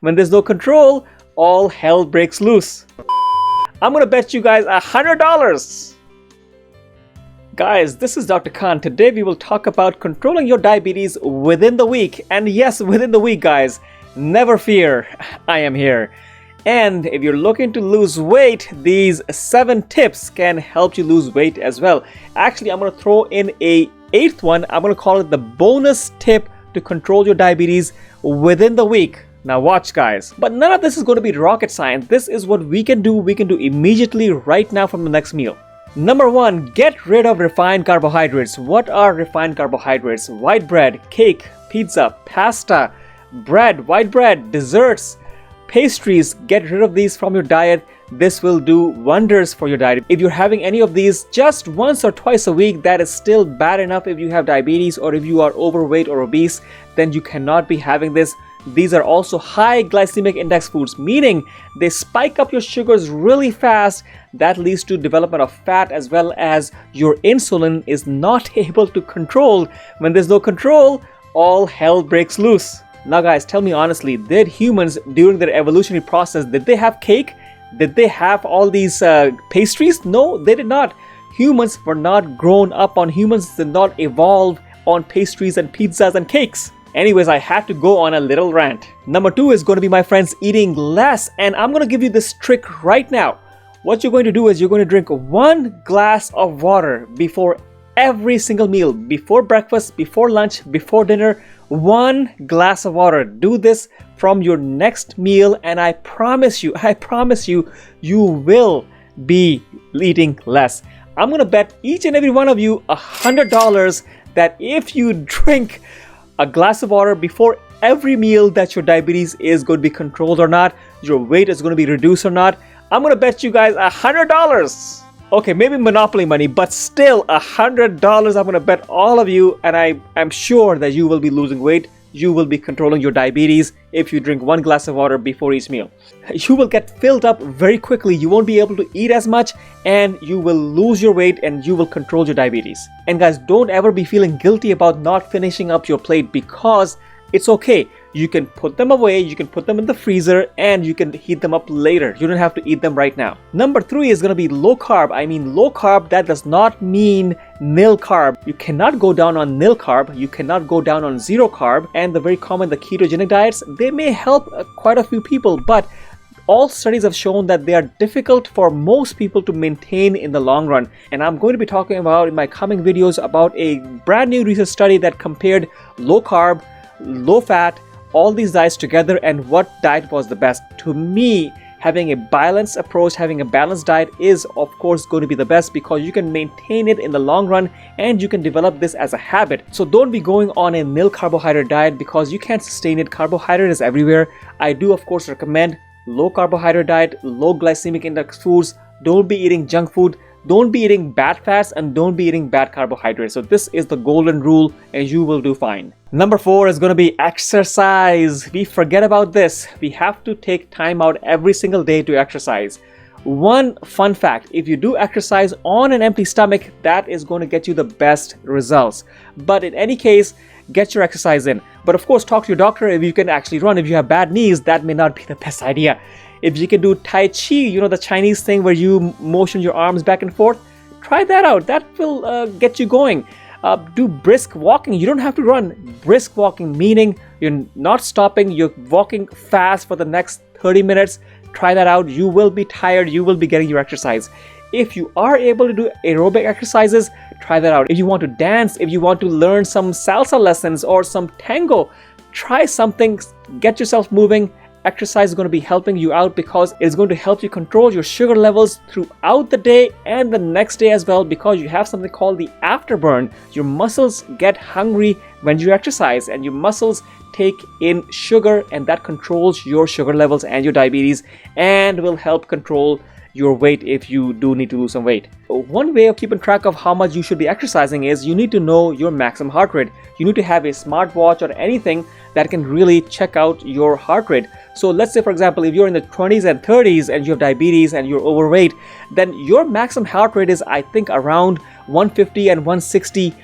When there's no control, all hell breaks loose. I'm gonna bet you guys $100. Guys, this is Dr. Khan. Today we will talk about controlling your diabetes within the week. And yes, within the week, guys. Never fear, I am here. And if you're looking to lose weight, these 7 tips can help you lose weight as well. Actually, I'm gonna throw in a 8th one. I'm gonna call it the bonus tip to control your diabetes within the week. Now watch, guys. But none of this is going to be rocket science. This is what we can do immediately right now from the next meal. Number 1, get rid of refined carbohydrates. What are refined carbohydrates? White bread, cake, pizza, pasta, bread, white bread, desserts, pastries. Get rid of these from your diet. This will do wonders for your diet. If you're having any of these just once or twice a week, that is still bad enough. If you have diabetes or if you are overweight or obese, then you cannot be having this. These are also high glycemic index foods, meaning they spike up your sugars really fast. That leads to development of fat, as well as your insulin is not able to control. When there's no control, all hell breaks loose. Now guys, tell me honestly, did humans during their evolutionary process, did they have cake? Did they have all these pastries? No, they did not. Humans were not grown up on, humans did not evolve on pastries and pizzas and cakes. Anyways, I had to go on a little rant. Number 2 is going to be, my friends, eating less. And I'm going to give you this trick right now. What you're going to do is you're going to drink 1 glass of water before every single meal. Before breakfast, before lunch, before dinner, 1 glass of water. Do this from your next meal and I promise you, you will be eating less. I'm going to bet each and every one of you $100 that if you drink a glass of water before every meal, that your diabetes is going to be controlled or not, your weight is going to be reduced or not. I'm going to bet you guys $100. Okay, maybe monopoly money, but still $100 I'm going to bet all of you, and I'm sure that you will be losing weight. You will be controlling your diabetes if you drink 1 glass of water before each meal. You will get filled up very quickly. You won't be able to eat as much and you will lose your weight and you will control your diabetes. And guys, don't ever be feeling guilty about not finishing up your plate, because it's okay. You can put them away, you can put them in the freezer, and you can heat them up later. You don't have to eat them right now. Number 3 is going to be low carb. I mean low carb, that does not mean nil carb. You cannot go down on nil carb. You cannot go down on 0 carb. And the very common, the ketogenic diets, they may help quite a few people, but all studies have shown that they are difficult for most people to maintain in the long run. And I'm going to be talking about in my coming videos about a brand new research study that compared low carb, low fat, all these diets together and what diet was the best. To me, having a balanced approach, having a balanced diet is of course going to be the best, because you can maintain it in the long run and you can develop this as a habit. So don't be going on a nil carbohydrate diet, because you can't sustain it. Carbohydrate is everywhere. I do of course recommend low carbohydrate diet, low glycemic index foods. Don't be eating junk food. Don't be eating bad fats and don't be eating bad carbohydrates. So this is the golden rule and you will do fine. Number 4 is going to be exercise. We forget about this. We have to take time out every single day to exercise. One fun fact, if you do exercise on an empty stomach, that is going to get you the best results. But in any case, get your exercise in. But of course, talk to your doctor if you can actually run. If you have bad knees, that may not be the best idea. If you can do Tai Chi, you know, the Chinese thing where you motion your arms back and forth, try that out. That will get you going. Do brisk walking. You don't have to run. Brisk walking, meaning you're not stopping, you're walking fast for the next 30 minutes. Try that out. You will be tired. You will be getting your exercise. If you are able to do aerobic exercises, try that out. If you want to dance, if you want to learn some salsa lessons or some tango, try something. Get yourself moving. Exercise is going to be helping you out, because it's going to help you control your sugar levels throughout the day and the next day as well, because you have something called the afterburn. Your muscles get hungry when you exercise and your muscles take in sugar, and that controls your sugar levels and your diabetes and will help control your weight if you do need to lose some weight. One way of keeping track of how much you should be exercising is you need to know your maximum heart rate. You need to have a smartwatch or anything that can really check out your heart rate. So let's say, for example, if you're in the 20s and 30s and you have diabetes and you're overweight, then your maximum heart rate is, I think, around 150 and 160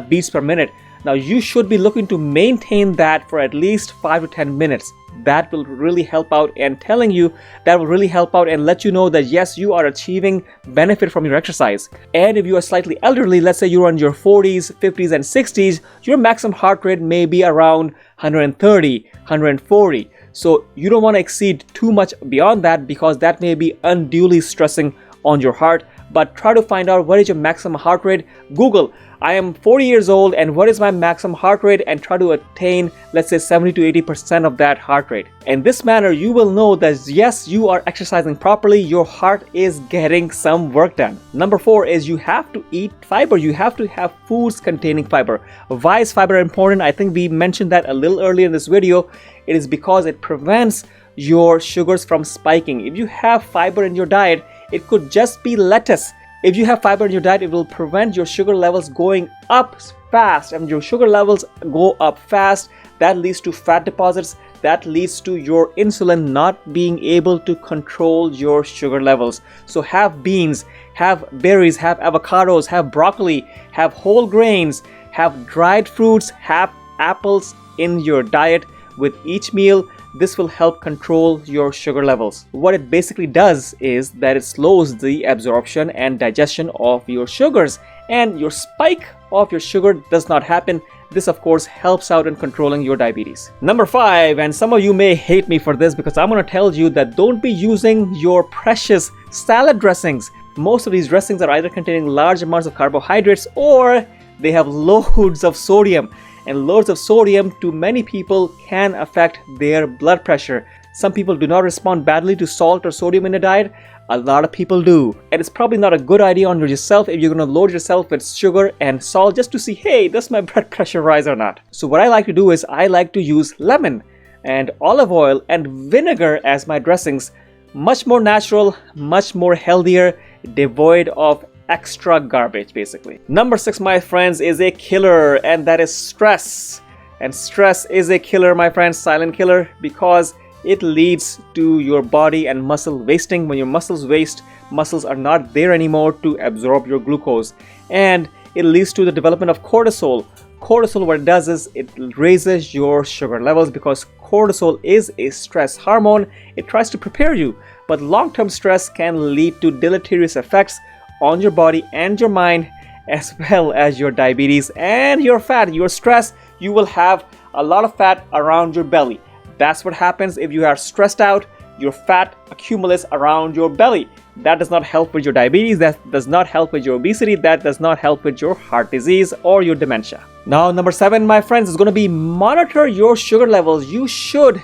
beats per minute. Now you should be looking to maintain that for at least 5 to 10 minutes. that will really help out, and telling you that will really help out and let you know that yes, you are achieving benefit from your exercise. And if you are slightly elderly, let's say you're in your 40s, 50s and 60s, your maximum heart rate may be around 130, 140. So you don't want to exceed too much beyond that, because that may be unduly stressing on your heart. But try to find out what is your maximum heart rate. Google, I am 40 years old and what is my maximum heart rate, and try to attain, let's say 70 to 80% of that heart rate. In this manner, you will know that yes, you are exercising properly, your heart is getting some work done. Number 4 is you have to eat fiber. You have to have foods containing fiber. Why is fiber important? I think we mentioned that a little earlier in this video. It is because it prevents your sugars from spiking. If you have fiber in your diet, it could just be lettuce. If you have fiber in your diet, it will prevent your sugar levels going up fast, and your sugar levels go up fast. That leads to fat deposits. That leads to your insulin not being able to control your sugar levels. So have beans, have berries, have avocados, have broccoli, have whole grains, have dried fruits, have apples in your diet with each meal. This will help control your sugar levels. What it basically does is that it slows the absorption and digestion of your sugars, and your spike of your sugar does not happen. This of course helps out in controlling your diabetes. Number 5, and some of you may hate me for this because I'm going to tell you that don't be using your precious salad dressings. Most of these dressings are either containing large amounts of carbohydrates or they have loads of sodium. And loads of sodium to many people can affect their blood pressure. Some people do not respond badly to salt or sodium in a diet. A lot of people do. And it's probably not a good idea on yourself if you're going to load yourself with sugar and salt just to see, hey, does my blood pressure rise or not? So what I like to do is I like to use lemon and olive oil and vinegar as my dressings. Much more natural, much more healthier, devoid of extra garbage basically. Number 6, my friends, is a killer, and that is stress. And stress is a killer, my friends, silent killer, because it leads to your body and muscle wasting. When your muscles waste, muscles are not there anymore to absorb your glucose, and it leads to the development of cortisol. Cortisol, what it does is it raises your sugar levels, because cortisol is a stress hormone. It tries to prepare you, but long-term stress can lead to deleterious effects on your body and your mind, as well as your diabetes and your fat. Your stress, you will have a lot of fat around your belly. That's what happens if you are stressed out. Your fat accumulates around your belly. That does not help with your diabetes. That does not help with your obesity. That does not help with your heart disease or your dementia. Now, number 7, my friends, is going to be monitor your sugar levels. You should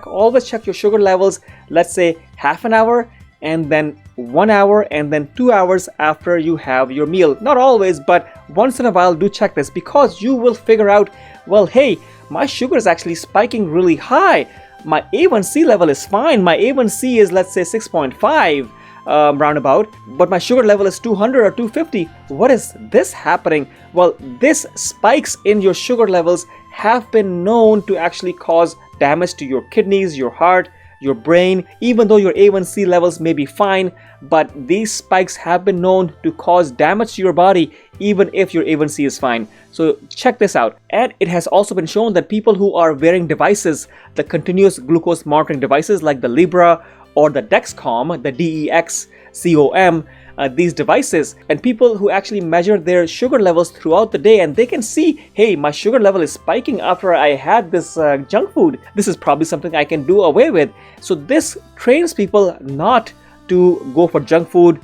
always check your sugar levels, let's say half an hour, and then 1 hour, and then 2 hours after you have your meal. Not always, but once in a while do check this, because you will figure out, well, hey, my sugar is actually spiking really high. My A1C level is fine. My A1C is, let's say 6.5 roundabout, but my sugar level is 200 or 250. What is this happening? Well, this spikes in your sugar levels have been known to actually cause damage to your kidneys, your heart, your brain. Even though your A1C levels may be fine, but these spikes have been known to cause damage to your body even if your A1C is fine. So check this out. And it has also been shown that people who are wearing devices, the continuous glucose monitoring devices like the Libra or the Dexcom, the DEXCOM, these devices, and people who actually measure their sugar levels throughout the day, and they can see, hey, my sugar level is spiking after I had this junk food. This is probably something I can do away with. So this trains people not to go for junk food,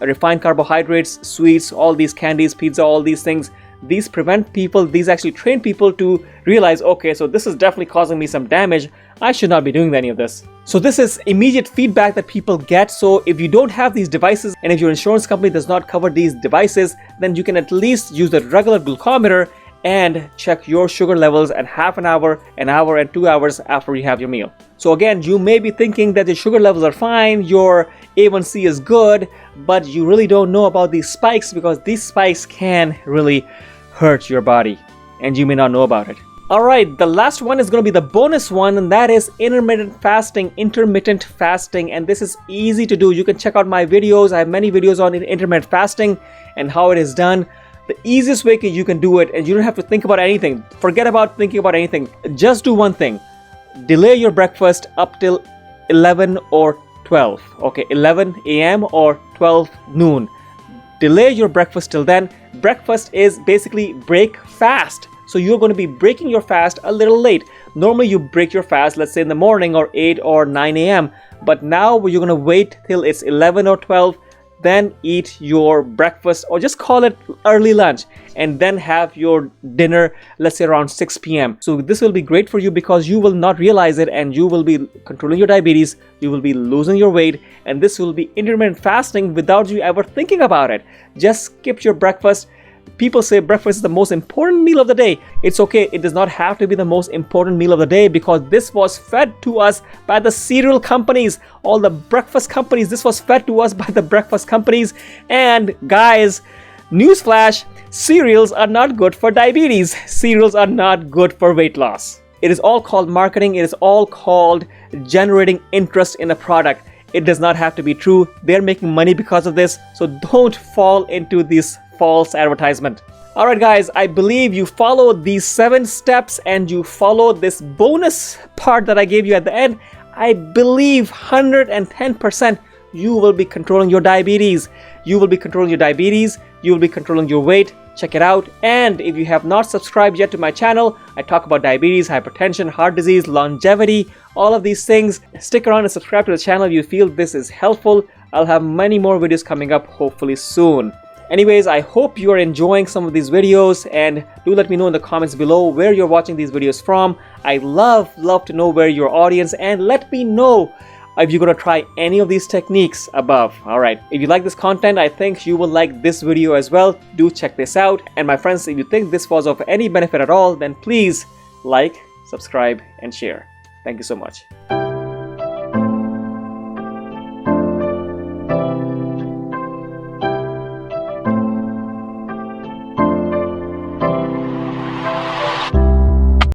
refined carbohydrates, sweets, all these candies, pizza, all these things. These prevent people, these actually train people to realize, okay, so this is definitely causing me some damage. I should not be doing any of this. So this is immediate feedback that people get. So if you don't have these devices, and if your insurance company does not cover these devices, then you can at least use the regular glucometer and check your sugar levels at half an hour, and 2 hours after you have your meal. So again, you may be thinking that your sugar levels are fine, your A1C is good, but you really don't know about these spikes, because these spikes can really hurt your body and you may not know about it. Alright, the last one is going to be the bonus one, and that is intermittent fasting. And this is easy to do. You can check out my videos. I have many videos on intermittent fasting and how it is done. The easiest way you can do it, and you don't have to think about anything. Forget about thinking about anything. Just do one thing. delay your breakfast up till 11 or 12. Okay, 11 a.m. or 12 noon. Delay your breakfast till then. Breakfast is basically break fast. So you're going to be breaking your fast a little late. Normally you break your fast, let's say in the morning or 8 or 9 a.m. But now you're going to wait till it's 11 or 12, then eat your breakfast, or just call it early lunch, and then have your dinner, let's say around 6 p.m. So this will be great for you because you will not realize it, and you will be controlling your diabetes, you will be losing your weight, and this will be intermittent fasting without you ever thinking about it. Just skip your breakfast. People say breakfast is the most important meal of the day. It's okay, it does not have to be the most important meal of the day, because this was fed to us by the cereal companies, all the breakfast companies. This was fed to us by the breakfast companies. And guys, newsflash, cereals are not good for diabetes. Cereals are not good for weight loss. It is all called marketing. It is all called generating interest in a product. It does not have to be true. They're making money because of this. So don't fall into this false advertisement. Alright guys, I believe you followed these 7 steps and you followed this bonus part that I gave you at the end. I believe 110% you will be controlling your diabetes. You will be controlling your diabetes. You will be controlling your weight. Check it out. And if you have not subscribed yet to my channel, I talk about diabetes, hypertension, heart disease, longevity, all of these things. Stick around and subscribe to the channel if you feel this is helpful. I'll have many more videos coming up hopefully soon. Anyways, I hope you are enjoying some of these videos, and do let me know in the comments below where you're watching these videos from. I love to know where your audience, and let me know if you're going to try any of these techniques above. Alright, if you like this content, I think you will like this video as well. Do check this out. And my friends, if you think this was of any benefit at all, then please like, subscribe, and share. Thank you so much.